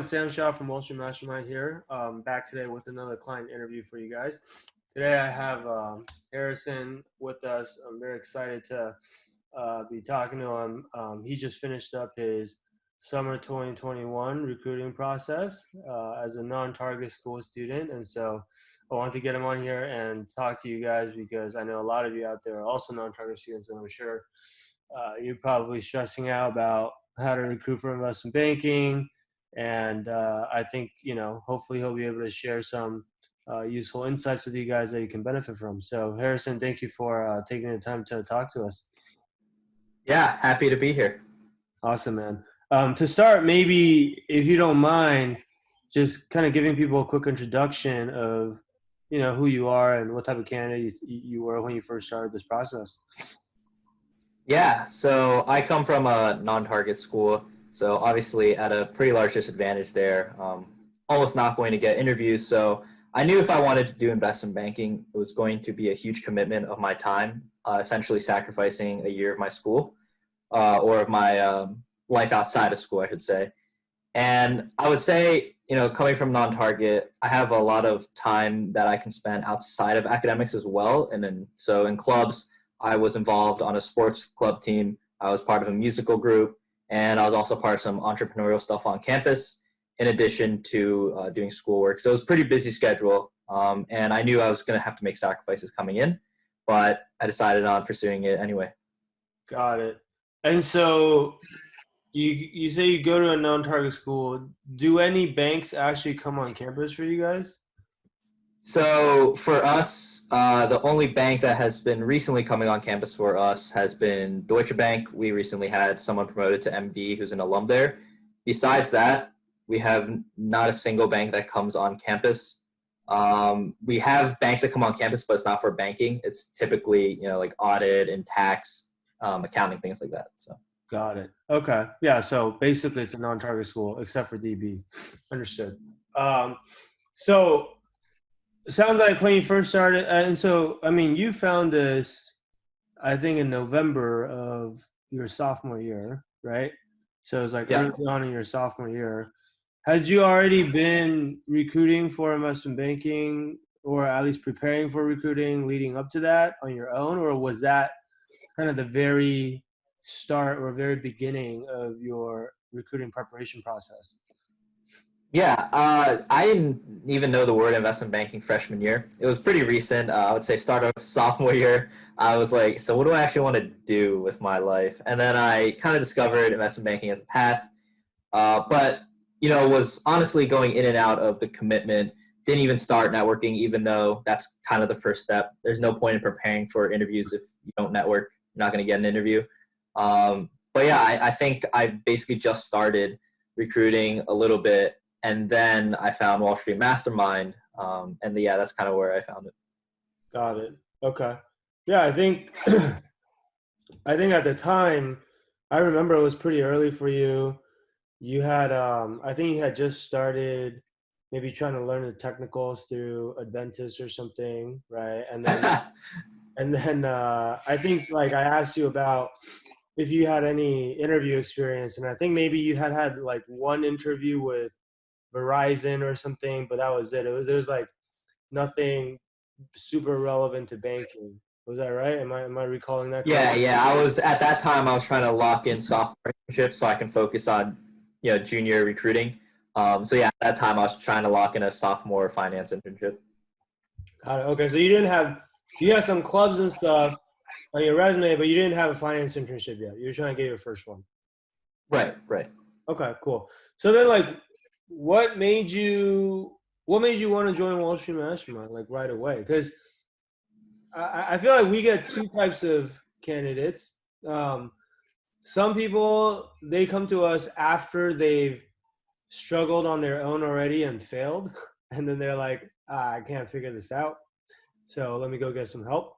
Sam Shaw from Wall Street Mastermind here. Back today with another client interview for you guys. Today I have Harrison with us. I'm very excited to be talking to him. He just finished up his summer 2021 recruiting process as a non-target school student. And so I wanted to get him on here and talk to you guys because I know a lot of you out there are also non-target students, and I'm sure you're probably stressing out about how to recruit for investment banking. And I think, hopefully he'll be able to share some useful insights with you guys that you can benefit from. So Harrison, thank you for taking the time to talk to us. Yeah, happy to be here. Awesome, man. To start, maybe if you don't mind, just kind of giving people a quick introduction of, who you are and what type of candidate you were when you first started this process. Yeah, so I come from a non-target school, so obviously at a pretty large disadvantage there. Almost not going to get interviews, so I knew if I wanted to do investment banking, it was going to be a huge commitment of my time, essentially sacrificing a year of my school, or of my life outside of school, I should say. And I would say, coming from non-target, I have a lot of time that I can spend outside of academics as well. And then, so in clubs, I was involved on a sports club team. I was part of a musical group, and I was also part of some entrepreneurial stuff on campus, in addition to doing schoolwork. So it was a pretty busy schedule, and I knew I was going to have to make sacrifices coming in, but I decided on pursuing it anyway. Got it. And so you say you go to a non-target school. Do any banks actually come on campus for you guys? So for us, the only bank that has been recently coming on campus for us has been Deutsche Bank. We recently had someone promoted to MD who's an alum there. Besides that, we have not a single bank that comes on campus. We have banks that come on campus, but it's not for banking. It's typically, like audit and tax, accounting, things like that. So. Got it. Okay. Yeah. So basically it's a non-target school except for DB. Understood. So it sounds like when you first started, and so, you found this, I think, in November of your sophomore year, right? So it was like early on in your sophomore year. Had you already been recruiting for investment banking, or at least preparing for recruiting leading up to that on your own? Or was that kind of the very start or very beginning of your recruiting preparation process? Yeah, I didn't even know the word investment banking freshman year. It was pretty recent. I would say start of sophomore year. I was like, so what do I actually want to do with my life? And then I kind of discovered investment banking as a path. But, was honestly going in and out of the commitment. Didn't even start networking, even though that's kind of the first step. There's no point in preparing for interviews if you don't network. You're not going to get an interview. But yeah, I think I basically just started recruiting a little bit. And then I found Wall Street Mastermind, and yeah, that's kind of where I found it. Got it. Okay. Yeah, I think at the time, I remember it was pretty early for you. You had, I think you had just started maybe trying to learn the technicals through Adventus or something, right? And then, I think I asked you about if you had any interview experience, and I think maybe you had one interview with Verizon or something, but that was it. There was nothing super relevant to banking. Was that right? Am I recalling that correctly? Yeah. I was at that time. I was trying to lock in software internships so I can focus on junior recruiting. So yeah, at that time I was trying to lock in a sophomore finance internship. Got it. Okay, so you had some clubs and stuff on your resume, but you didn't have a finance internship yet. You were trying to get your first one. Right. Okay, cool. So then what made you want to join Wall Street Mastermind right away? Because I feel like we get two types of candidates. Some people, they come to us after they've struggled on their own already and failed, and then they're like, I can't figure this out, so let me go get some help.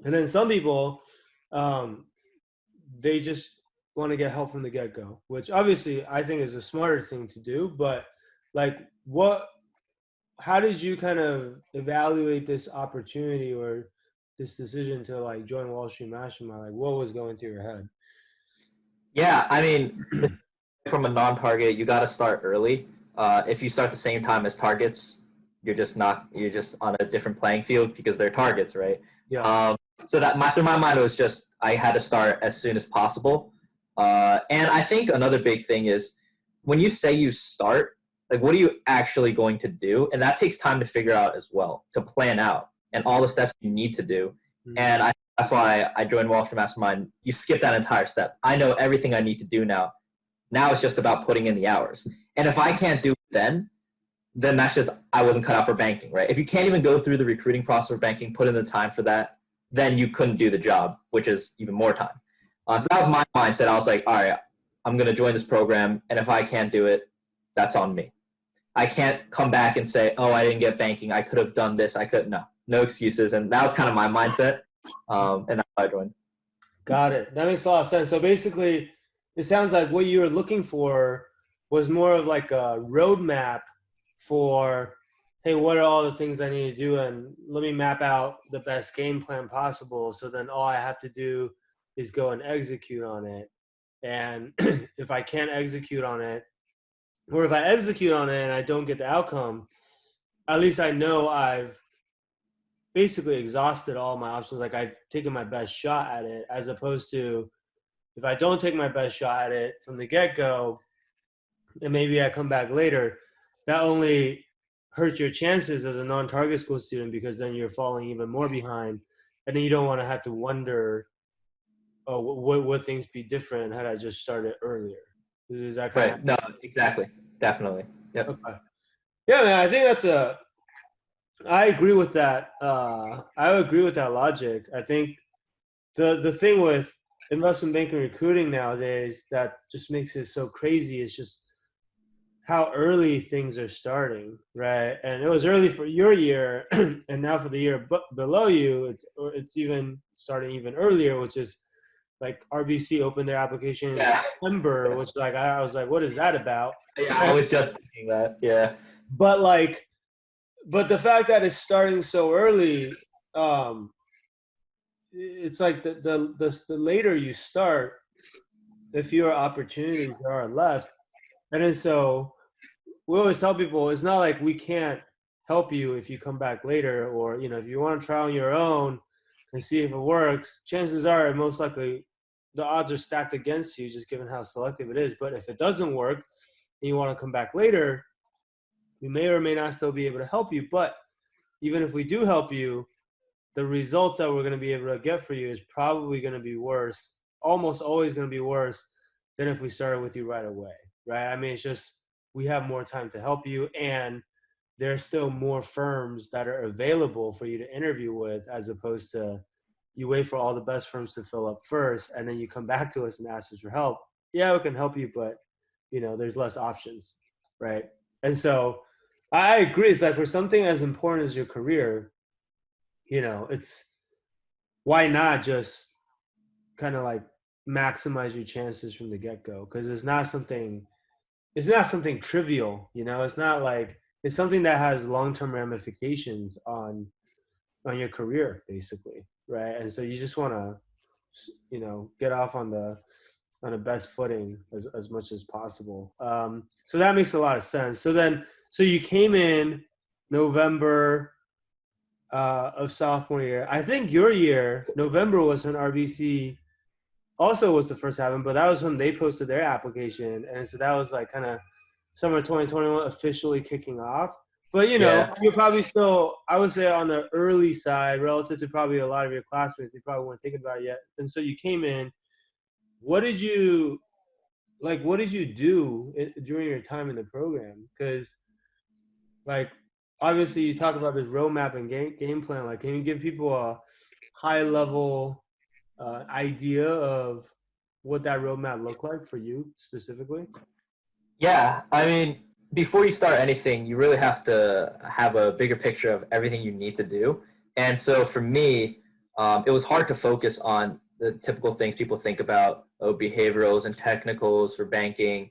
And then some people, they just want to get help from the get-go, which obviously I think is a smarter thing to do. But how did you kind of evaluate this opportunity or this decision to join Wall Street Mastermind? What was going through your head? Yeah, I mean, from a non-target, you got to start early. if you start the same time as targets, you're just on a different playing field because they're targets, right? Yeah. So that through my mind, it was just I had to start as soon as possible. And I think another big thing is when you say you start, like what are you actually going to do? And that takes time to figure out as well, to plan out and all the steps you need to do. And that's why I joined Wall Street Mastermind. You skip that entire step. I know everything I need to do now. Now it's just about putting in the hours. And if I can't do it then that's just I wasn't cut out for banking, right? If you can't even go through the recruiting process for banking, put in the time for that, then you couldn't do the job, which is even more time. So that was my mindset. I was like, all right, I'm going to join this program, and if I can't do it, that's on me. I can't come back and say, oh, I didn't get banking. I could have done this. No excuses. And that was kind of my mindset, and that's why I joined. Got it. That makes a lot of sense. So basically, it sounds like what you were looking for was more of like a roadmap for, hey, what are all the things I need to do? And let me map out the best game plan possible. So then all I have to do is go and execute on it. And if I can't execute on it, or if I execute on it and I don't get the outcome, at least I know I've basically exhausted all my options. Like I've taken my best shot at it, as opposed to if I don't take my best shot at it from the get-go and maybe I come back later, that only hurts your chances as a non-target school student, because then you're falling even more behind. And then you don't want to have to wonder, oh, would things be different had I just started earlier? Is that kind Right. No, exactly. Definitely. Yep. Okay. Yeah, man, I think I agree with that. I agree with that logic. I think the thing with investment banking recruiting nowadays that just makes it so crazy is just how early things are starting, right? And it was early for your year, and now for the year below you, it's even starting even earlier, which is like RBC opened their application in September, which like I was like, what is that about? Yeah, I was just thinking that. Yeah. But the fact that it's starting so early, it's like the later you start, the fewer opportunities there are left. And then so we always tell people it's not like we can't help you if you come back later, or if you want to try on your own and see if it works. Chances are most likely the odds are stacked against you, just given how selective it is. But if it doesn't work and you want to come back later, we may or may not still be able to help you. But even if we do help you, the results that we're going to be able to get for you is probably going to be worse, almost always going to be worse than if we started with you right away, right? I mean, it's just we have more time to help you, and there are still more firms that are available for you to interview with, as opposed to you wait for all the best firms to fill up first, and then you come back to us and ask us for help. Yeah, we can help you, but there's less options, right? And so I agree. It's like for something as important as your career, it's why not just kind of like maximize your chances from the get-go, because it's not something trivial. It's not like it's something that has long-term ramifications on your career, basically, right? And so you just want to get off on the best footing as much as possible. So that makes a lot of sense. So you came in November of sophomore year. I think your year, November, was when RBC also was the first happen, but that was when they posted their application. And so that was like kind of summer 2021 officially kicking off. But, you're probably still, I would say, on the early side relative to probably a lot of your classmates. They probably weren't thinking about it yet. And so you came in. What did you do during your time in the program? Because, like, obviously you talk about this roadmap and game plan. Like, can you give people a high level idea of what that roadmap looked like for you specifically? Yeah, I mean, before you start anything, you really have to have a bigger picture of everything you need to do. And so for me, it was hard to focus on the typical things people think about, behaviorals and technicals for banking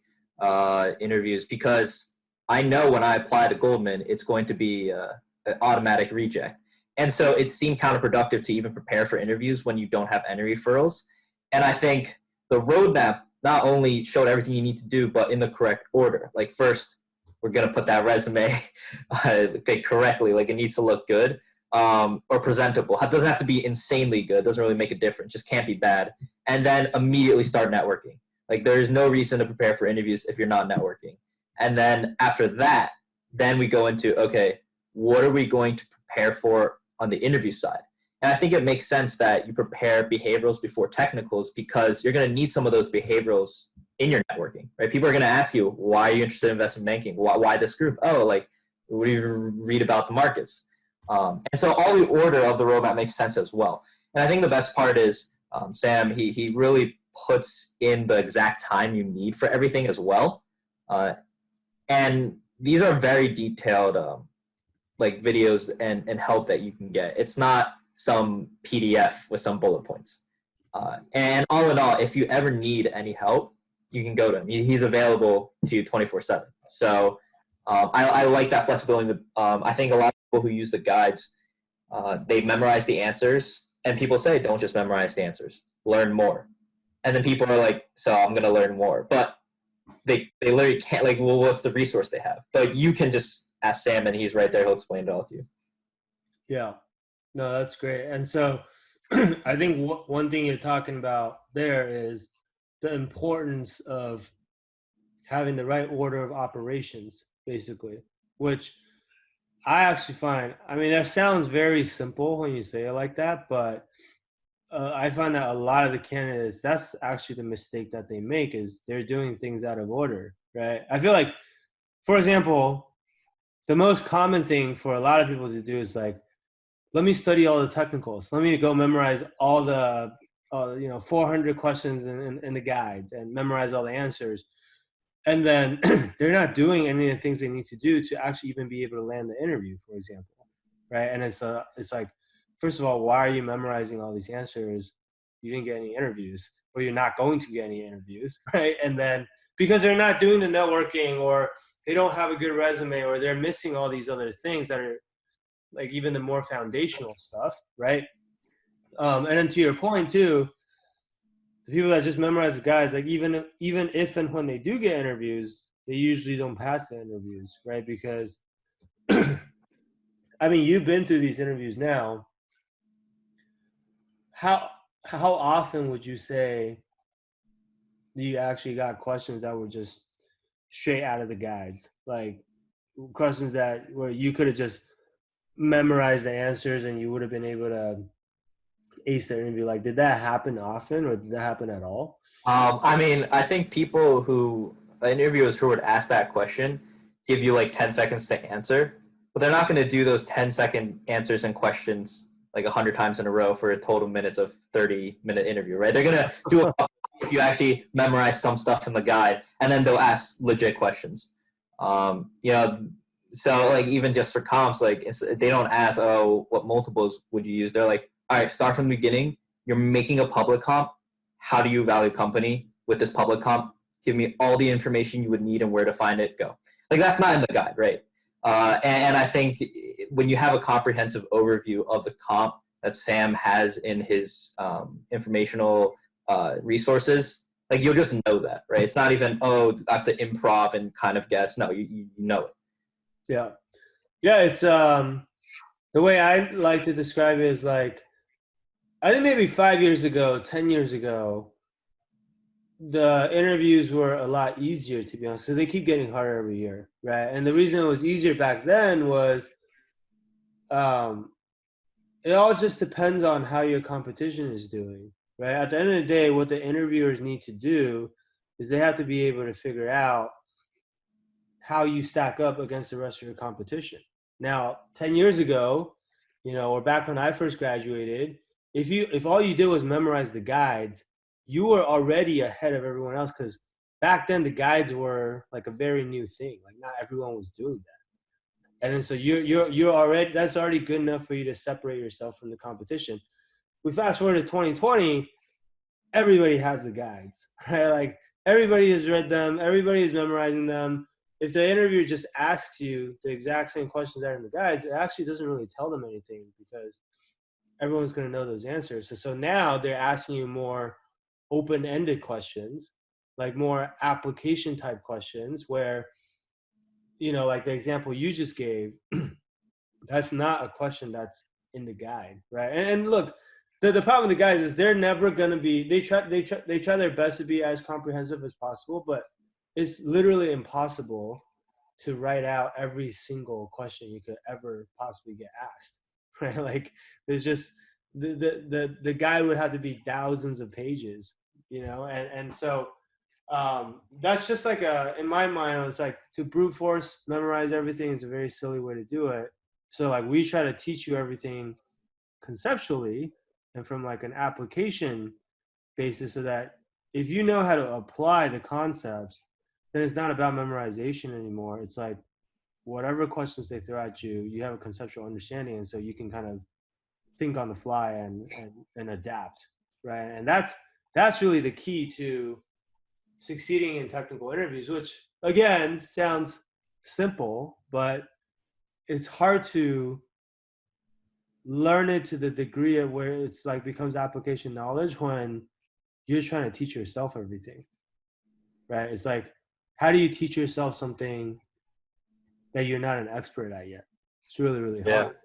interviews, because I know when I apply to Goldman, it's going to be an automatic reject. And so it seemed counterproductive to even prepare for interviews when you don't have any referrals. And I think the roadmap not only showed everything you need to do, but in the correct order. Like first, we're going to put that resume correctly. Like, it needs to look good, or presentable. It doesn't have to be insanely good. It doesn't really make a difference. Just can't be bad. And then immediately start networking. Like, there's no reason to prepare for interviews if you're not networking. And then after that, then we go into, okay, what are we going to prepare for on the interview side? And I think it makes sense that you prepare behaviorals before technicals, because you're going to need some of those behaviorals in your networking, right? People are going to ask you, why are you interested in investment banking? Why this group? Oh, like, what do you read about the markets? And so all the order of the roadmap makes sense as well. And I think the best part is Sam, he really puts in the exact time you need for everything as well. And these are very detailed like videos and help that you can get. It's not some PDF with some bullet points. And all in all, if you ever need any help, you can go to him. He's available to you 24/7. So I like that flexibility. I think a lot of people who use the guides, they memorize the answers, and people say, don't just memorize the answers, learn more. And then people are like, so I'm going to learn more. But they literally can't, like, well, what's the resource they have? But you can just ask Sam, and he's right there. He'll explain it all to you. Yeah. No, that's great. And so I think one thing you're talking about there is the importance of having the right order of operations, basically, which I actually find, I mean, that sounds very simple when you say it like that, but I find that a lot of the candidates, that's actually the mistake that they make, is they're doing things out of order, right? I feel like, for example, the most common thing for a lot of people to do is like, let me study all the technicals. Let me go memorize all the 400 questions in the guides and memorize all the answers. And then they're not doing any of the things they need to do to actually even be able to land the interview, for example, right? And it's like, first of all, why are you memorizing all these answers? You didn't get any interviews, or you're not going to get any interviews, right? And then because they're not doing the networking, or they don't have a good resume, or they're missing all these other things that are like even the more foundational stuff, right? And then to your point too, the people that just memorize the guides, like even if and when they do get interviews, they usually don't pass the interviews, right? Because I mean, you've been through these interviews now. How often would you say you actually got questions that were just straight out of the guides, like questions that where you could have just memorized the answers and you would have been able to ace the interview? Like, did that happen often, or did that happen at all? I mean, I think interviewers who would ask that question give you like 10 seconds to answer, but they're not going to do those 10-second answers and questions like 100 times in a row for a total minutes of 30-minute interview, right? They're going to do a if you actually memorize some stuff in the guide, and then they'll ask legit questions. So like even just for comps, like they don't ask, oh, what multiples would you use? They're like, all right, start from the beginning. You're making a public comp. How do you value company with this public comp? Give me all the information you would need and where to find it. Go. Like, that's not in the guide, right? And I think when you have a comprehensive overview of the comp that Sam has in his informational resources, like, you'll just know that, right? It's not even, oh, I have to improv and kind of guess. No, you know it. Yeah. Yeah, it's the way I like to describe it is like, I think maybe 5 years ago, 10 years ago, the interviews were a lot easier, to be honest. So they keep getting harder every year, right? And the reason it was easier back then was it all just depends on how your competition is doing, right? At the end of the day, what the interviewers need to do is they have to be able to figure out how you stack up against the rest of your competition. Now, 10 years ago, or back when I first graduated, if all you did was memorize the guides, you were already ahead of everyone else, because back then the guides were like a very new thing. Like, not everyone was doing that. And then so you're already, that's already good enough for you to separate yourself from the competition. We fast forward to 2020, everybody has the guides, right? Like, everybody has read them, everybody is memorizing them. If the interviewer just asks you the exact same questions that are in the guides, it actually doesn't really tell them anything, because everyone's going to know those answers. So now they're asking you more open-ended questions, like more application type questions, where like the example you just gave, that's not a question that's in the guide, right? And look, the problem with the guys is they're never going to be. They try their best to be as comprehensive as possible, but it's literally impossible to write out every single question you could ever possibly get asked, right? Like there's just the guide would have to be thousands of pages, and so that's just like in my mind, it's like to brute force memorize everything is a very silly way to do it. So like we try to teach you everything conceptually and from like an application basis, so that if you know how to apply the concepts, then it's not about memorization anymore. It's like whatever questions they throw at you, you have a conceptual understanding, and so you can kind of think on the fly and adapt, right? And that's really the key to succeeding in technical interviews, which again sounds simple, but it's hard to learn it to the degree of where it's like becomes application knowledge when you're trying to teach yourself everything, right? It's like, how do you teach yourself something that you're not an expert at yet? It's really, really Yeah, hard, right?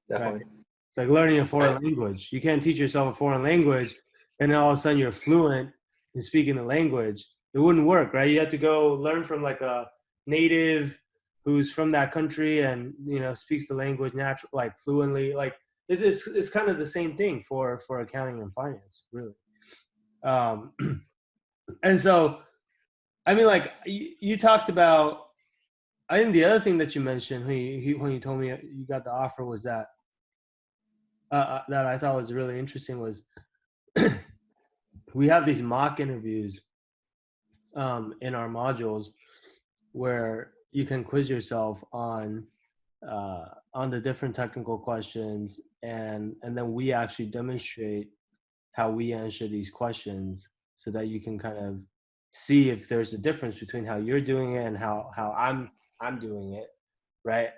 definitely. It's like learning a foreign language. You can't teach yourself a foreign language and then all of a sudden you're fluent in speaking the language. It wouldn't work, right? You have to go learn from like a native who's from that country and speaks the language natural, like fluently. Like it's kind of the same thing for accounting and finance, really. Um, and so I mean, like you talked about. I think the other thing that you mentioned when you told me you got the offer was that I thought was really interesting was we have these mock interviews in our modules where you can quiz yourself on the different technical questions, and then we actually demonstrate how we answer these questions so that you can kind of see if there's a difference between how you're doing it and how I'm doing it, right?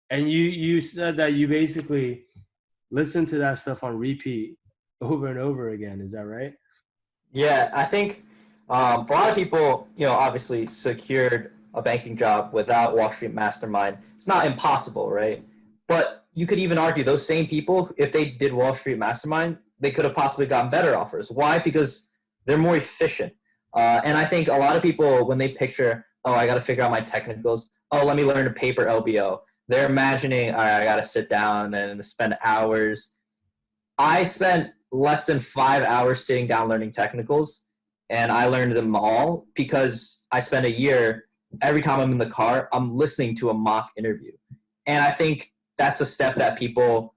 And you said that you basically listen to that stuff on repeat over and over again. Is that right? Yeah, I think a lot of people, obviously secured a banking job without Wall Street Mastermind. It's not impossible, right? But you could even argue those same people, if they did Wall Street Mastermind, they could have possibly gotten better offers. Why? Because they're more efficient. And I think a lot of people, when they picture, oh, I got to figure out my technicals. Oh, let me learn to paper LBO. They're imagining, all right, I got to sit down and spend hours. I spent less than 5 hours sitting down learning technicals, and I learned them all because I spent a year. Every time I'm in the car, I'm listening to a mock interview, and I think that's a step that people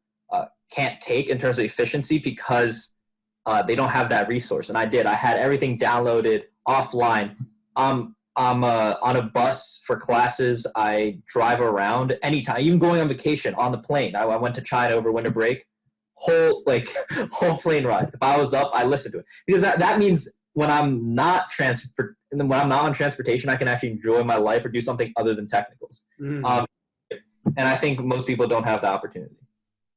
can't take in terms of efficiency because they don't have that resource. And I did. I had everything downloaded offline. I'm on a bus for classes. I drive around anytime, even going on vacation on the plane. I went to China over winter break. Whole plane ride. If I was up, I listened to it because that means when I'm not on transportation, I can actually enjoy my life or do something other than technicals. Mm. And I think most people don't have the opportunity.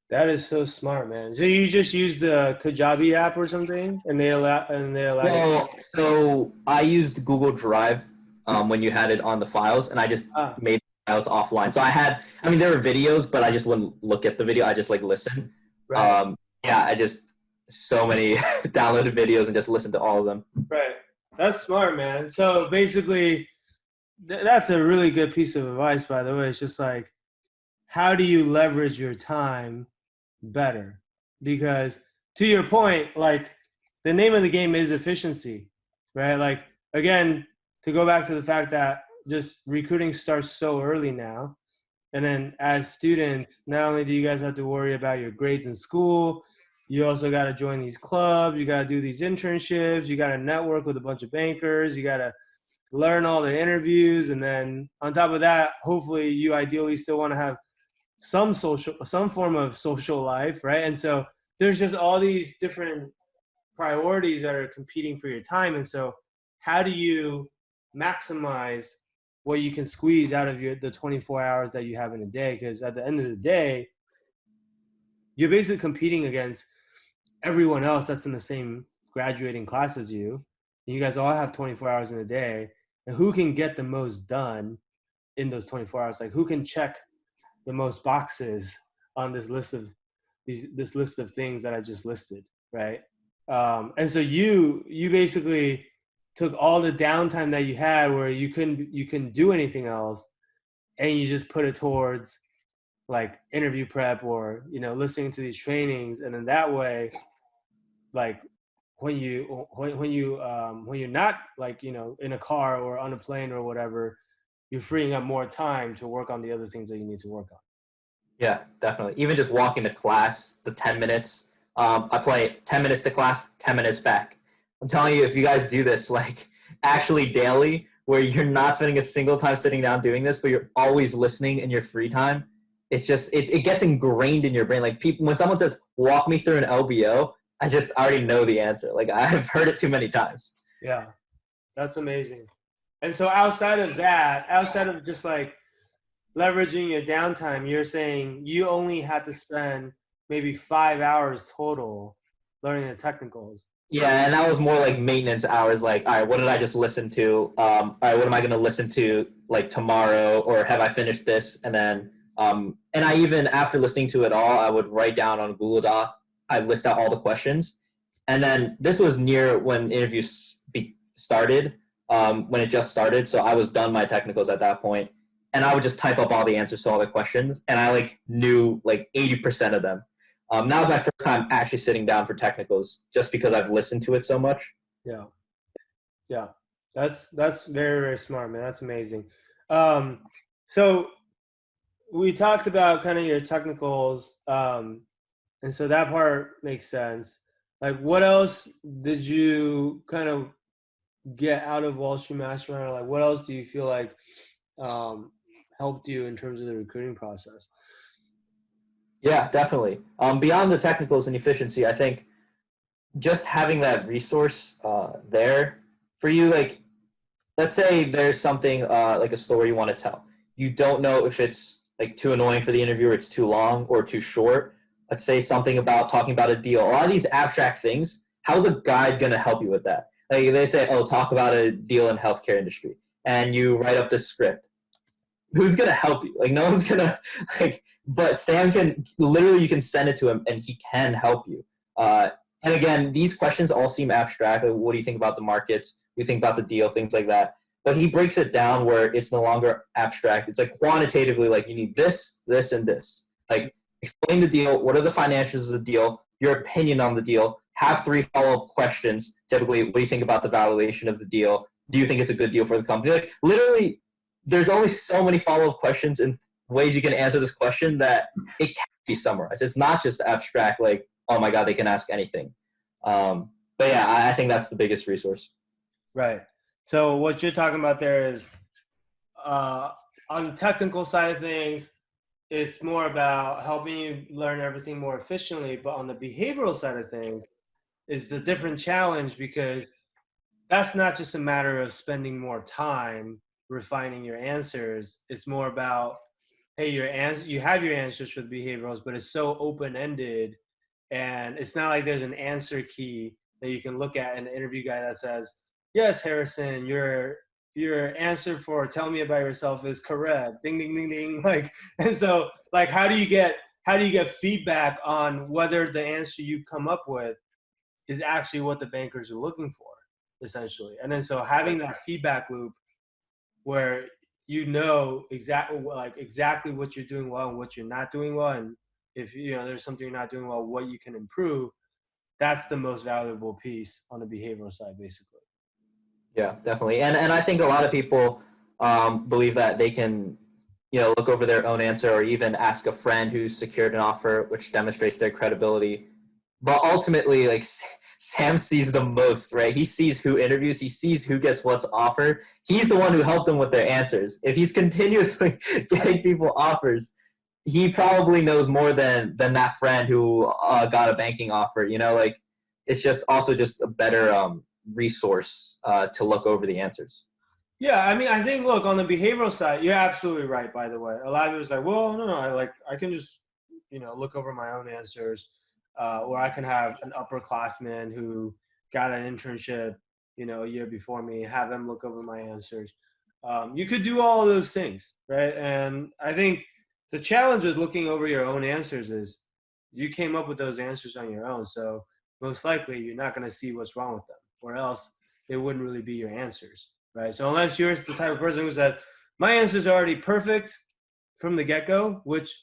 That is so smart, man. So you just use the Kajabi app or something, and they allow you. Well, so I used Google Drive when you had it on the files, and I just Ah, made files offline. So I mean, there were videos, but I just wouldn't look at the video. I just listen. right, Yeah, I just so many downloaded videos and just listened to all of them. right. That's smart, man. So basically, that's a really good piece of advice, by the way. It's just like, how do you leverage your time better? Because to your point, like the name of the game is efficiency, right? Like again, to go back to the fact that just recruiting starts so early now. And then as students, not only do you guys have to worry about your grades in school, you also got to join these clubs, you got to do these internships, you got to network with a bunch of bankers, you got to learn all the interviews, and then on top of that, hopefully you ideally still want to have some form of social life, right? And so there's just all these different priorities that are competing for your time. And so how do you maximize what you can squeeze out of the 24 hours that you have in a day? Because at the end of the day, you're basically competing against everyone else that's in the same graduating class as you. And you guys all have 24 hours in a day, and who can get the most done in those 24 hours? Like, who can check the most boxes on this list of things that I just listed, right? And so you basically took all the downtime that you had where you couldn't do anything else, and you just put it towards like interview prep or listening to these trainings, and then that way, like when you're not like in a car or on a plane or whatever, you're freeing up more time to work on the other things that you need to work on. Yeah, definitely. Even just walking to class, the 10 minutes. I play 10 minutes to class, 10 minutes back. I'm telling you, if you guys do this, like actually daily, where you're not spending a single time sitting down doing this, but you're always listening in your free time, it gets ingrained in your brain. Like people, when someone says, walk me through an LBO, I already know the answer. Like I've heard it too many times. Yeah, that's amazing. And so outside of that, outside of just like leveraging your downtime, you're saying you only had to spend maybe 5 hours total learning the technicals. Yeah, and that was more like maintenance hours. Like, all right, what did I just listen to? All right, what am I going to listen to like tomorrow? Or have I finished this? And then, and I even after listening to it all, I would write down on Google Doc. I list out all the questions, and then this was near when interviews started, when it just started. So I was done my technicals at that point, and I would just type up all the answers to all the questions, and I like knew like 80% of them. That was my first time actually sitting down for technicals, just because I've listened to it so much. Yeah, yeah, that's very very smart, man. That's amazing. Um, so we talked about kind of your technicals, and so that part makes sense. Like, what else did you kind of get out of Wall Street Mastermind? Or like, what else do you feel like um, helped you in terms of the recruiting process? Yeah, definitely. Beyond the technicals and efficiency, I think just having that resource there for you, like let's say there's something like a story you want to tell. You don't know if it's like too annoying for the interviewer, it's too long or too short. Let's say something about talking about a deal. A lot of these abstract things, how's a guide going to help you with that? Like they say, oh, talk about a deal in healthcare industry, and you write up the script. Who's going to help you? Like no one's going to like, but Sam can literally, you can send it to him and he can help you. And again, these questions all seem abstract. Like, what do you think about the markets? What do you think about the deal? Things like that. But he breaks it down where it's no longer abstract. It's like quantitatively, like you need this, this, and this. Like explain the deal. What are the financials of the deal? Your opinion on the deal. Have 3 follow-up questions. Typically, what do you think about the valuation of the deal? Do you think it's a good deal for the company? Like literally, there's only so many follow-up questions and ways you can answer this question that it can be summarized. It's not just abstract, like, oh my God, they can ask anything. But yeah, I think that's the biggest resource. Right. So what you're talking about there is uh, on the technical side of things, it's more about helping you learn everything more efficiently. But on the behavioral side of things, it's a different challenge because that's not just a matter of spending more time refining your answers. It's more about, hey, you have your answers for the behaviorals, but it's so open-ended, and it's not like there's an answer key that you can look at in the interview guide that says, yes, Harrison, your answer for tell me about yourself is correct. Ding ding ding ding. Like, and so like how do you get feedback on whether the answer you come up with is actually what the bankers are looking for, essentially. And then so having that feedback loop where exactly what you're doing well and what you're not doing well, and if there's something you're not doing well, what you can improve. That's the most valuable piece on the behavioral side, basically. Yeah, definitely. And I think a lot of people believe that they can, look over their own answer or even ask a friend who's secured an offer, which demonstrates their credibility. But ultimately, like Sam sees the most, right? He sees who interviews, he sees who gets what's offered. He's the one who helped them with their answers. If he's continuously getting people offers, he probably knows more than that friend who got a banking offer. Like it's just also just a better resource to look over the answers. Yeah, I mean, I think, look, on the behavioral side, you're absolutely right, by the way. A lot of people say, well, no, I can just, look over my own answers, or I can have an upperclassman who got an internship, a year before me, have them look over my answers. You could do all of those things, right? And I think the challenge with looking over your own answers is you came up with those answers on your own. So most likely you're not going to see what's wrong with them, or else it wouldn't really be your answers, right? So unless you're the type of person who says, my answers are already perfect from the get-go, which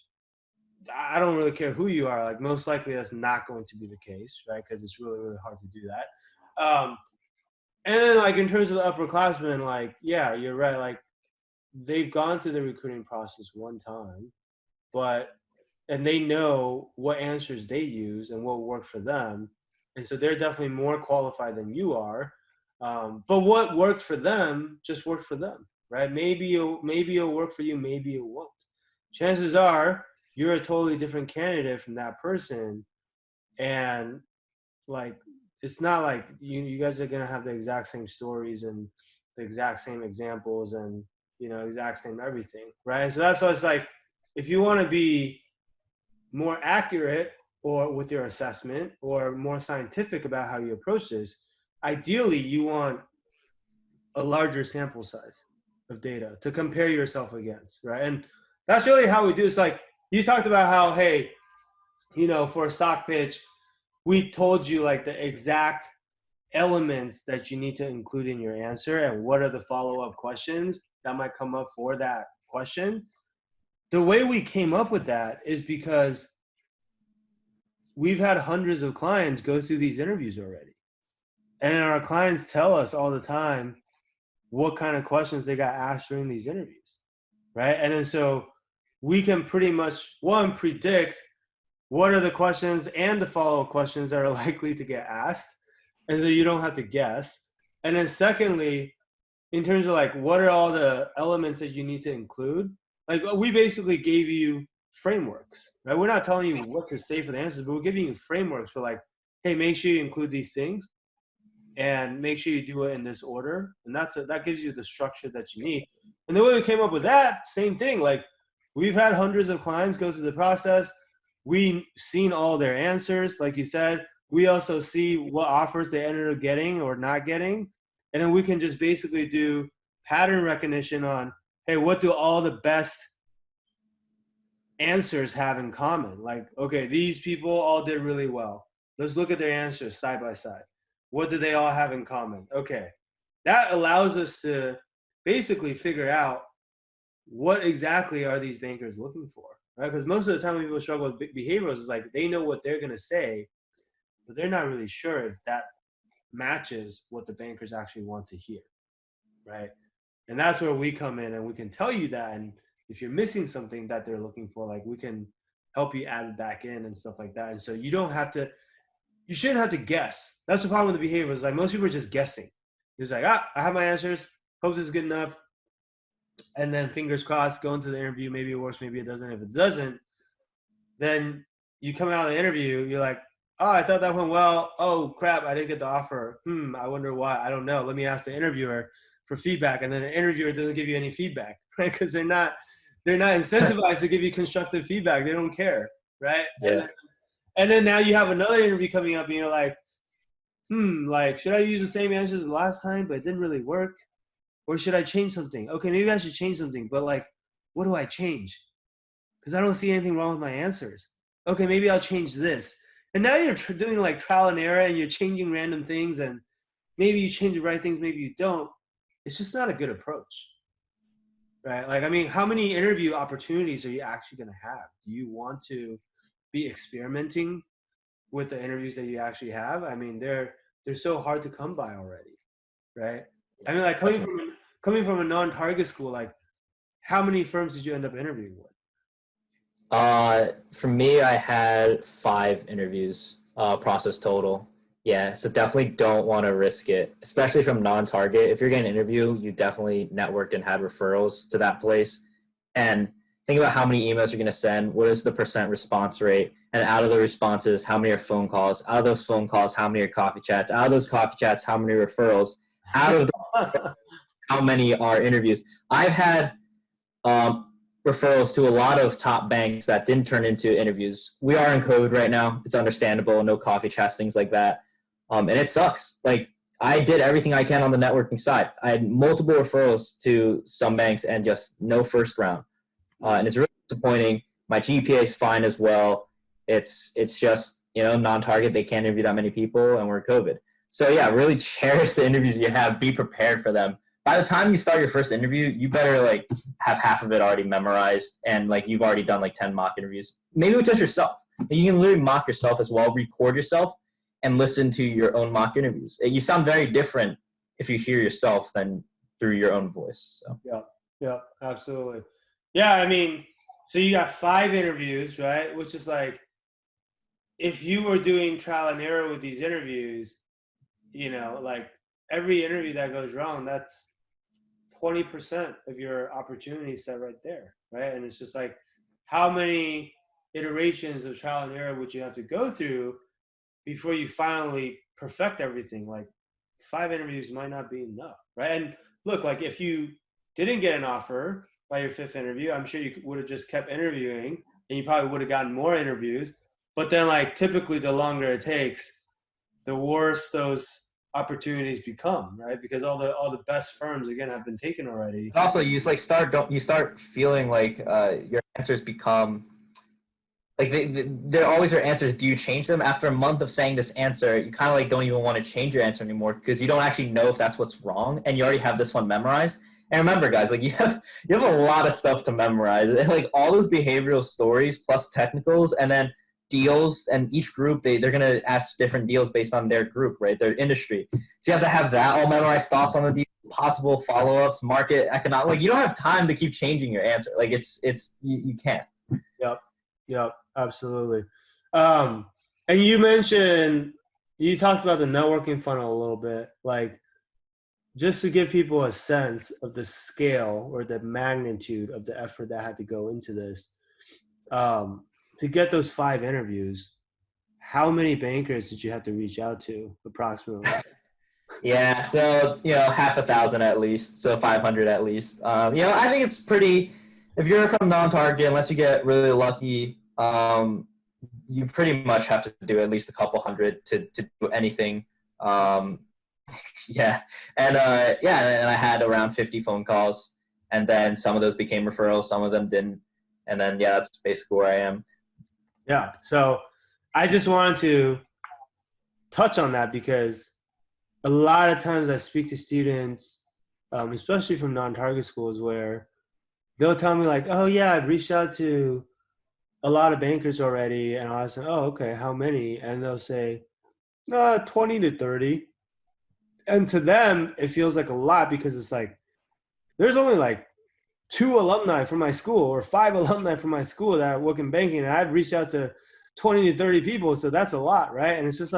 I don't really care who you are. Like most likely that's not going to be the case, right? Because it's really, really hard to do that. And then like in terms of the upperclassmen, like, yeah, you're right. Like they've gone through the recruiting process one time, but and they know what answers they use and what worked for them. And so they're definitely more qualified than you are. But what worked for them just worked for them, right? Maybe it'll work for you, maybe it won't. Chances are you're a totally different candidate from that person. And like it's not like you guys are gonna have the exact same stories and the exact same examples and exact same everything, right? So that's why it's like if you want to be more accurate or with your assessment or more scientific about how you approach this, ideally you want a larger sample size of data to compare yourself against, right? And that's really how we do. It's like you talked about how, hey, for a stock pitch, we told you like the exact elements that you need to include in your answer and what are the follow-up questions that might come up for that question. The way we came up with that is because we've had hundreds of clients go through these interviews already. And our clients tell us all the time what kind of questions they got asked during these interviews, right? And then so we can pretty much, one, predict what are the questions and the follow-up questions that are likely to get asked. And so you don't have to guess. And then secondly, in terms of like, what are all the elements that you need to include? Like we basically gave you frameworks, right? We're not telling you what to say for the answers, but we're giving you frameworks for like, hey, make sure you include these things and make sure you do it in this order. And that gives you the structure that you need. And the way we came up with that, same thing. Like we've had hundreds of clients go through the process. We've seen all their answers. Like you said, we also see what offers they ended up getting or not getting. And then we can just basically do pattern recognition on, hey, what do all the best answers have in common? Like, okay, these people all did really well. Let's look at their answers side by side. What do they all have in common? Okay, that allows us to basically figure out what exactly are these bankers looking for, right? Because most of the time when people struggle with behaviorals, it's like they know what they're going to say, but they're not really sure if that matches what the bankers actually want to hear, right? And that's where we come in and we can tell you that. And if you're missing something that they're looking for, like we can help you add it back in and stuff like that. And so you shouldn't have to guess. That's the problem with the behaviors. Like most people are just guessing. It's like, I have my answers. Hope this is good enough. And then fingers crossed, go into the interview. Maybe it works, maybe it doesn't. If it doesn't, then you come out of the interview, you're like, oh, I thought that went well. Oh, crap, I didn't get the offer. I wonder why. I don't know. Let me ask the interviewer for feedback. And then the interviewer doesn't give you any feedback, right? Because they're not incentivized to give you constructive feedback. They don't care, right? Yeah. And then now you have another interview coming up and you're like, like, should I use the same answers as last time, but it didn't really work? Or should I change something? Okay, maybe I should change something, but like, what do I change? Because I don't see anything wrong with my answers. Okay, maybe I'll change this. And now you're doing like trial and error and you're changing random things and maybe you change the right things, maybe you don't. It's just not a good approach, right? Like, I mean, how many interview opportunities are you actually going to have? Do you want to be experimenting with the interviews that you actually have? I mean, they're so hard to come by already, right? I mean, like coming from a non-target school, like how many firms did you end up interviewing with? For me, I had 5 interviews, process total. Yeah, so definitely don't want to risk it, especially from non-target. If you're getting an interview, you definitely networked and had referrals to that place. And think about how many emails you're going to send. What is the % response rate? And out of the responses, how many are phone calls? Out of those phone calls, how many are coffee chats? Out of those coffee chats, how many referrals? Out of the, how many are interviews? I've had referrals to a lot of top banks that didn't turn into interviews. We are in COVID right now. It's understandable. No coffee chats, things like that. And it sucks. Like I did everything I can on the networking side. I had multiple referrals to some banks and just no first round. And it's really disappointing. My GPA is fine as well. It's just, non-target. They can't interview that many people, and we're in COVID. So, yeah, really cherish the interviews you have. Be prepared for them. By the time you start your first interview, you better, have half of it already memorized, and, you've already done, 10 mock interviews. Maybe with just yourself. You can literally mock yourself as well, record yourself, and listen to your own mock interviews. You sound very different if you hear yourself than through your own voice. So Yeah, absolutely. Yeah, I mean, so you got 5 interviews, right? Which is if you were doing trial and error with these interviews, every interview that goes wrong, that's 20% of your opportunity set right there, right? And it's just how many iterations of trial and error would you have to go through before you finally perfect everything? 5 interviews might not be enough, right? And look, if you didn't get an offer by your 5th interview, I'm sure you would have just kept interviewing, and you probably would have gotten more interviews. But then, typically, the longer it takes, the worse those opportunities become, right? Because all the best firms, again, have been taken already. And also, you start feeling your answers become they're always your answers. Do you change them after a month of saying this answer? You kind of don't even want to change your answer anymore because you don't actually know if that's what's wrong, and you already have this one memorized. And remember, guys, you have a lot of stuff to memorize. And, all those behavioral stories plus technicals, and then deals, and each group they're gonna ask different deals based on their group, right? Their industry. So you have to have that all memorized, thoughts on the deal, possible follow-ups, market, economic. You don't have time to keep changing your answer. You can't. Yep, absolutely. And you talked about the networking funnel a little bit, just to give people a sense of the scale or the magnitude of the effort that had to go into this. To get those 5 interviews, how many bankers did you have to reach out to approximately? Yeah, so, half a thousand at least, so 500 at least. I think it's pretty, if you're from non-target, unless you get really lucky, you pretty much have to do at least a couple hundred to do anything. Yeah, and I had around 50 phone calls, and then some of those became referrals, some of them didn't, and then, that's basically where I am. Yeah, so I just wanted to touch on that because a lot of times I speak to students, especially from non-target schools, where they'll tell me oh yeah, I've reached out to a lot of bankers already, and I'll say, oh, okay, how many? And they'll say, 20 to 30. And to them, it feels like a lot because it's there's only 2 alumni from my school or 5 alumni from my school that work in banking, and I've reached out to 20 to 30 people, so that's a lot, right? And it's just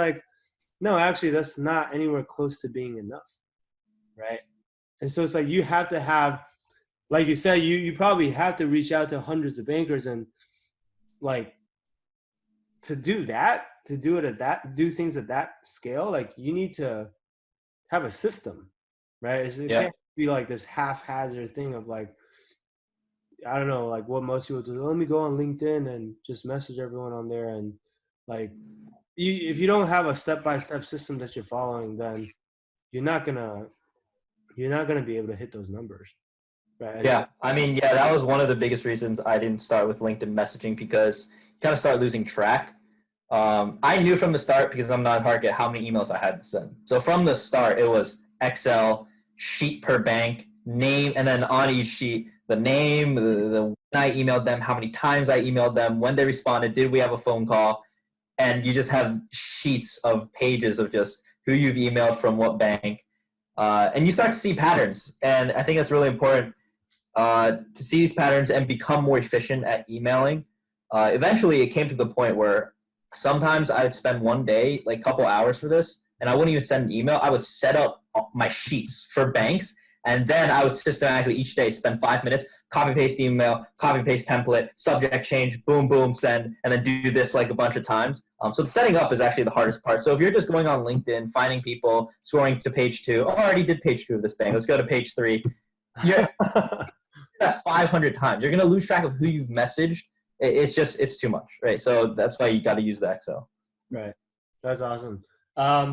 no, actually, that's not anywhere close to being enough, right? And so it's you have to have, like you said, you probably have to reach out to hundreds of bankers, and to do that, to do it at that, do things at that scale, you need to have a system, right? It can't be this haphazard thing of I don't know, what most people do. Let me go on LinkedIn and just message everyone on there, and if you don't have a step-by-step system that you're following, then you're not gonna be able to hit those numbers, right? Yeah, that was one of the biggest reasons I didn't start with LinkedIn messaging, because you kind of start losing track. I knew from the start, because I'm not target, how many emails I had to send. So from the start, it was Excel, sheet per bank, name, and then on each sheet, the name, the when I emailed them, how many times I emailed them, when they responded, did we have a phone call, and you just have sheets of pages of just who you've emailed from what bank, and you start to see patterns, and I think that's really important to see these patterns and become more efficient at emailing. Eventually, it came to the point where sometimes I would spend one day, a couple hours for this, and I wouldn't even send an email. I would set up my sheets for banks, and then I would systematically each day spend 5 minutes, copy paste email, copy paste template, subject change, boom, boom, send, and then do this a bunch of times. So the setting up is actually the hardest part. So if you're just going on LinkedIn, finding people, scoring to page 2, I already did page 2 of this bank, let's go to page 3. You're that 500 times. You're going to lose track of who you've messaged. It's too much, right? So that's why you got to use the Excel. Right. That's awesome.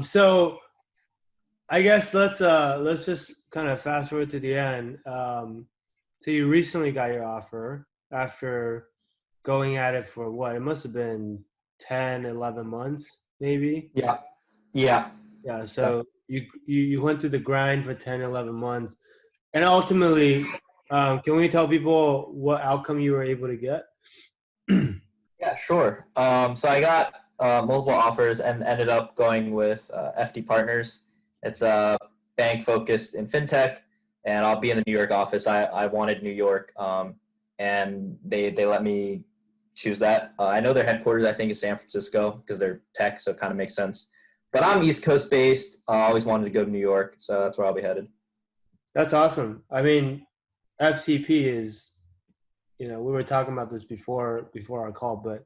So I guess let's just kind of fast forward to the end. So you recently got your offer after going at it for what? It must have been 10, 11 months, maybe. Yeah, yeah. Yeah. So you went through the grind for 10, 11 months, and ultimately, can we tell people what outcome you were able to get? Yeah, sure. So I got multiple offers and ended up going with FD Partners. It's a bank focused in fintech, and I'll be in the New York office. I wanted New York, and they let me choose that. I know their headquarters, I think, is San Francisco because they're tech, so it kind of makes sense. But I'm East Coast based. I always wanted to go to New York, so that's where I'll be headed. That's awesome. I mean, FTP is, we were talking about this before our call, but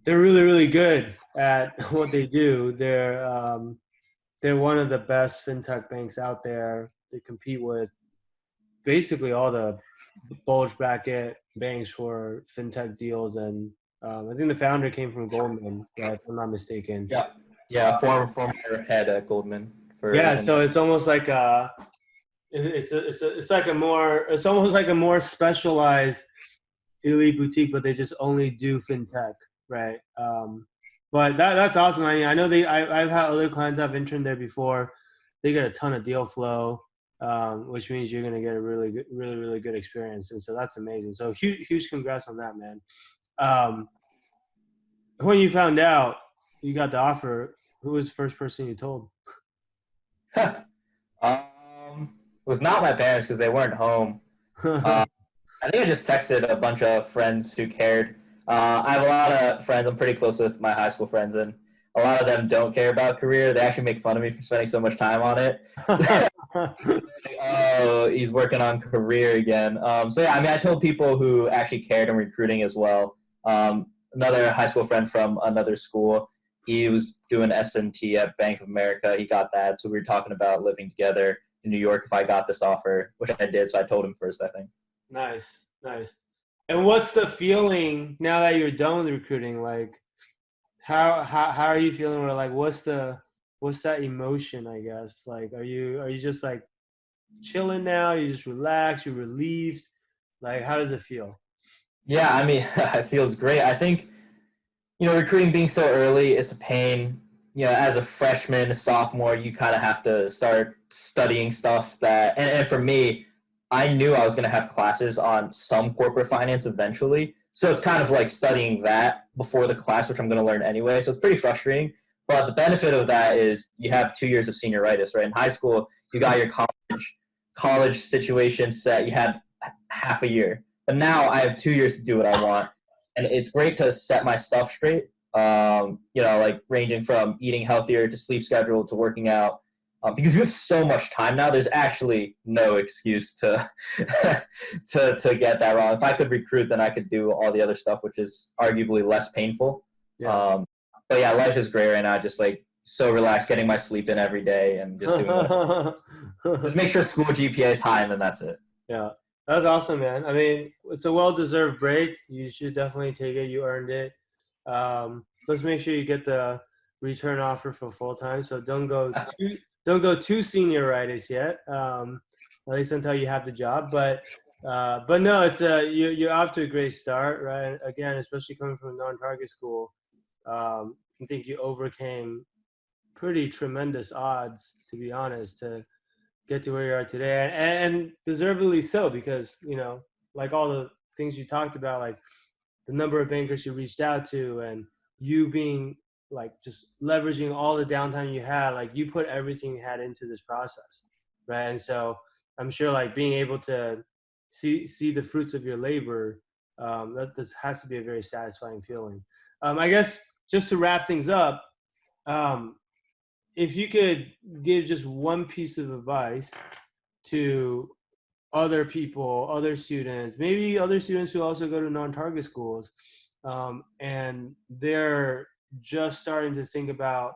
they're really, really good at what they do. They're one of the best fintech banks out there. They compete with basically all the bulge bracket banks for fintech deals, and I think the founder came from Goldman, right? If I'm not mistaken. Yeah, Uh, yeah. Former head at Goldman for yeah, fintech. so it's almost like it's like it's almost like a more specialized elite boutique, but they just only do fintech, right? But that's awesome. I mean, I know I've had other clients I've interned there before. They get a ton of deal flow, which means you're going to get a really good, really, really good experience, and so that's amazing. So huge congrats on that, man. Um, when you found out you got the offer, who was the first person you told? Was not my parents because they weren't home. Uh, I think I just texted a bunch of friends who cared. I have a lot of friends. I'm pretty close with my high school friends, and a lot of them don't care about career. They actually make fun of me for spending so much time on it. Like, oh, he's working on career again. So yeah, I mean, I told people who actually cared in recruiting as well. Another high school friend from another school, he was doing S&T at Bank of America. He got that, so we were talking about living together in New York if I got this offer, which I did. So I told him first, I think. Nice, nice. And what's the feeling now that you're done with recruiting? Like, how are you feeling? Or like, what's that emotion? I guess. Like, are you just like chilling now? You just relaxed? You're relieved? Like, how does it feel? Yeah, I mean, it feels great. I think, recruiting being so early, it's a pain. As a freshman, a sophomore, you kind of have to start studying stuff and for me, I knew I was going to have classes on some corporate finance eventually. So it's kind of like studying that before the class, which I'm going to learn anyway. So it's pretty frustrating. But the benefit of that is you have 2 years of senioritis, right? In high school, you got your college situation set. You had half a year. But now I have 2 years to do what I want. And it's great to set my stuff straight. Like ranging from eating healthier to sleep schedule to working out. Because you have so much time now, there's actually no excuse to to get that wrong. If I could recruit, then I could do all the other stuff, which is arguably less painful. Yeah. But yeah, life is great right now. Just like so relaxed, getting my sleep in every day, and just doing what. Just make sure school GPA is high, and then that's it. Yeah, that's awesome, man. I mean, it's a well-deserved break. You should definitely take it. You earned it. Let's make sure you get the return offer for full time. So don't go too senioritis yet. At least until you have the job. But no, you're off to a great start, right? Again, especially coming from a non-target school, I think you overcame pretty tremendous odds, to be honest, to get to where you are today, and deservedly so, because like all the things you talked about, like the number of bankers you reached out to, and you being like just leveraging all the downtime you had, like you put everything you had into this process, right? And so I'm sure like being able to see the fruits of your labor, that this has to be a very satisfying feeling. I guess just to wrap things up, um, if you could give just one piece of advice to other people, other students, maybe other students who also go to non-target schools, and they're just starting to think about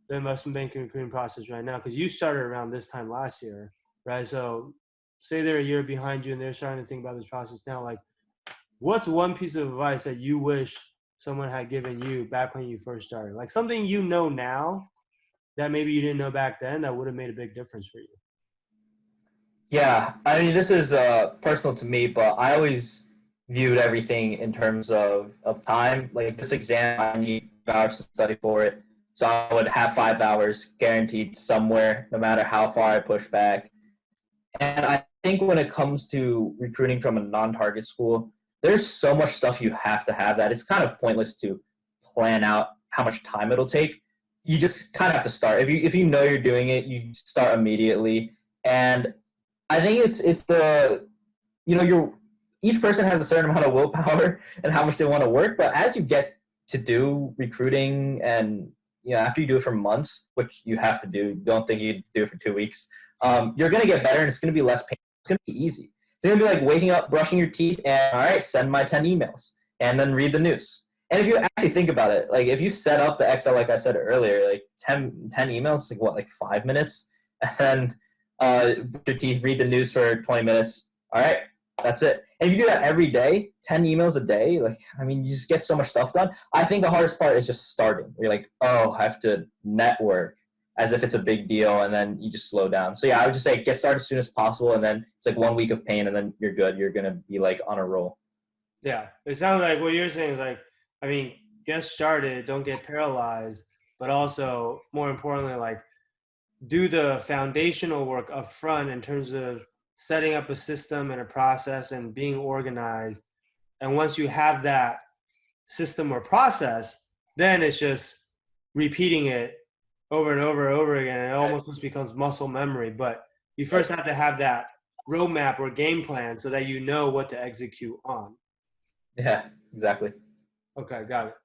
the investment banking recruiting process right now, because you started around this time last year, right? So say they're a year behind you and they're starting to think about this process now. Like, what's one piece of advice that you wish someone had given you back when you first started? Like something now that maybe you didn't know back then that would have made a big difference for you? Yeah, I mean, this is personal to me, but I always viewed everything in terms of time. Like this exam, I need 5 hours to study for it. So I would have 5 hours guaranteed somewhere, no matter how far I push back. And I think when it comes to recruiting from a non-target school, there's so much stuff you have to have that it's kind of pointless to plan out how much time it'll take. You just kind of have to start. If you know you're doing it, you start immediately. And I think it's the your each person has a certain amount of willpower and how much they want to work. But as you get to do recruiting and after you do it for months, which you have to do, don't think you do it for 2 weeks. You're gonna get better and it's gonna be less painful. It's gonna be easy. It's gonna be like waking up, brushing your teeth, and all right, send my 10 emails and then read the news. And if you actually think about it, like if you set up the Excel like I said earlier, like 10 emails, like what, like 5 minutes, and brush your teeth, read the news for 20 minutes. All right, that's it. And if you do that every day, 10 emails a day, like, I mean, you just get so much stuff done. I think the hardest part is just starting. You're like, oh, I have to network as if it's a big deal, and then you just slow down. So, yeah, I would just say get started as soon as possible, and then it's like 1 week of pain, and then you're good. You're going to be, like, on a roll. Yeah, it sounds like what you're saying is like, I mean, get started, don't get paralyzed, but also more importantly, like do the foundational work up front in terms of setting up a system and a process and being organized. And once you have that system or process, then it's just repeating it over and over and over again. And it almost just becomes muscle memory. But you first have to have that roadmap or game plan so that you know what to execute on. Yeah, exactly. Okay, got it.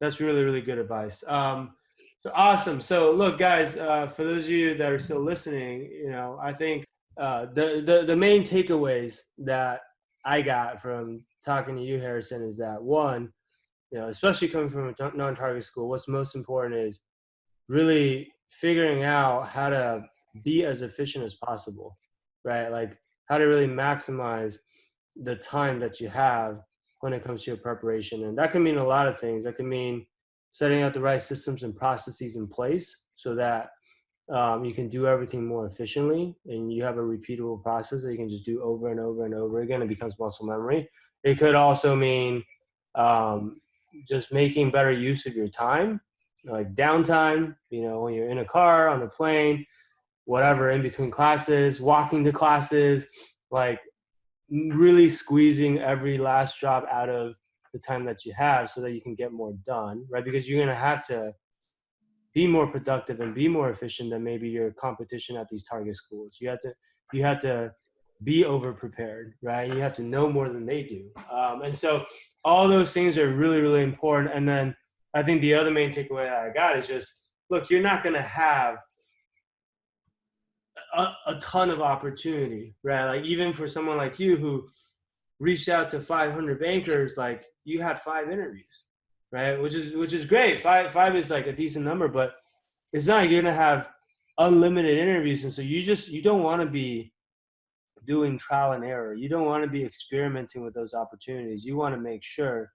That's really really good advice. So awesome. So look, guys, for those of you that are still listening, I think the main takeaways that I got from talking to you, Harrison, is that one, especially coming from a non-target school, what's most important is really figuring out how to be as efficient as possible, right? Like how to really maximize the time that you have when it comes to your preparation. And that can mean a lot of things. That can mean setting up the right systems and processes in place so that you can do everything more efficiently and you have a repeatable process that you can just do over and over and over again. It becomes muscle memory. It could also mean um, just making better use of your time, like downtime, when you're in a car, on a plane, whatever, in between classes, walking to classes, like really squeezing every last drop out of the time that you have so that you can get more done, right? Because you're going to have to be more productive and be more efficient than maybe your competition at these target schools. You have to be over prepared, right? You have to know more than they do. And so all those things are really, really important. And then I think the other main takeaway that I got is just, look, you're not going to have a ton of opportunity, right? Like even for someone like you who reached out to 500 bankers, like you had 5 interviews, right? Which is great. Five is like a decent number, but it's not like you're gonna have unlimited interviews, and so you don't want to be doing trial and error. You don't want to be experimenting with those opportunities. You want to make sure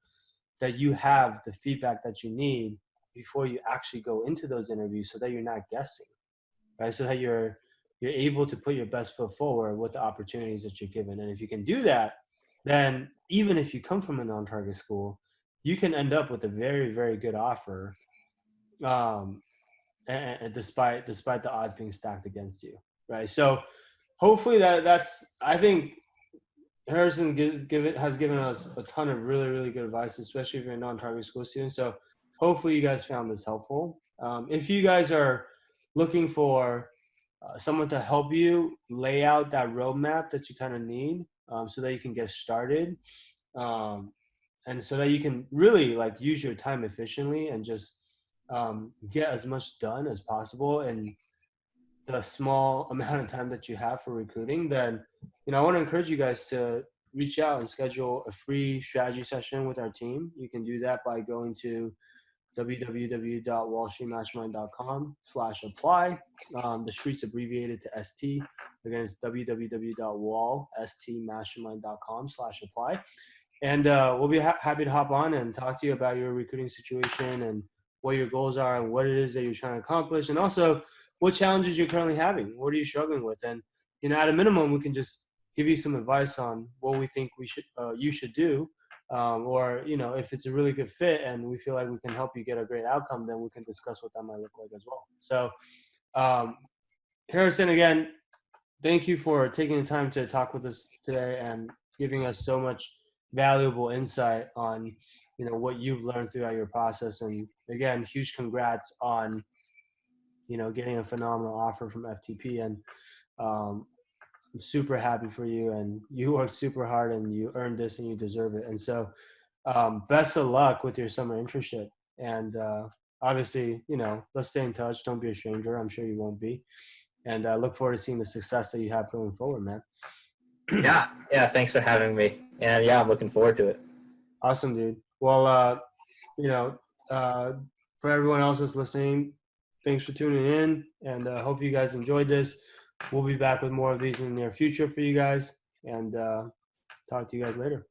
that you have the feedback that you need before you actually go into those interviews, so that you're not guessing, right? So that you're able to put your best foot forward with the opportunities that you're given. And if you can do that, then even if you come from a non-target school, you can end up with a very, very good offer, um, and despite the odds being stacked against you, right? So hopefully that's I think Harrison has given us a ton of really, really good advice, especially if you're a non-target school student. So hopefully you guys found this helpful. If you guys are looking for someone to help you lay out that roadmap that you kind of need, so that you can get started, um, and so that you can really like use your time efficiently and just get as much done as possible in the small amount of time that you have for recruiting, then I want to encourage you guys to reach out and schedule a free strategy session with our team. You can do that by going to www.wallstreetmastermind.com/apply. The street's abbreviated to ST. Again, it's www.wallstmastermind.com/apply. And we'll be happy to hop on and talk to you about your recruiting situation and what your goals are and what it is that you're trying to accomplish, and also what challenges you're currently having. What are you struggling with? And at a minimum, we can just give you some advice on what we think you should do, or if it's a really good fit and we feel like we can help you get a great outcome, then we can discuss what that might look like as well. So, um, Harrison, again, thank you for taking the time to talk with us today and giving us so much valuable insight on what you've learned throughout your process. And again, huge congrats on getting a phenomenal offer from FTP. And I'm super happy for you, and you worked super hard and you earned this and you deserve it. And so best of luck with your summer internship. And obviously, let's stay in touch. Don't be a stranger. I'm sure you won't be. And I look forward to seeing the success that you have going forward, man. Yeah. Thanks for having me. And yeah, I'm looking forward to it. Awesome, dude. Well, you know, uh, for everyone else that's listening, thanks for tuning in, and hope you guys enjoyed this. We'll be back with more of these in the near future for you guys, and talk to you guys later.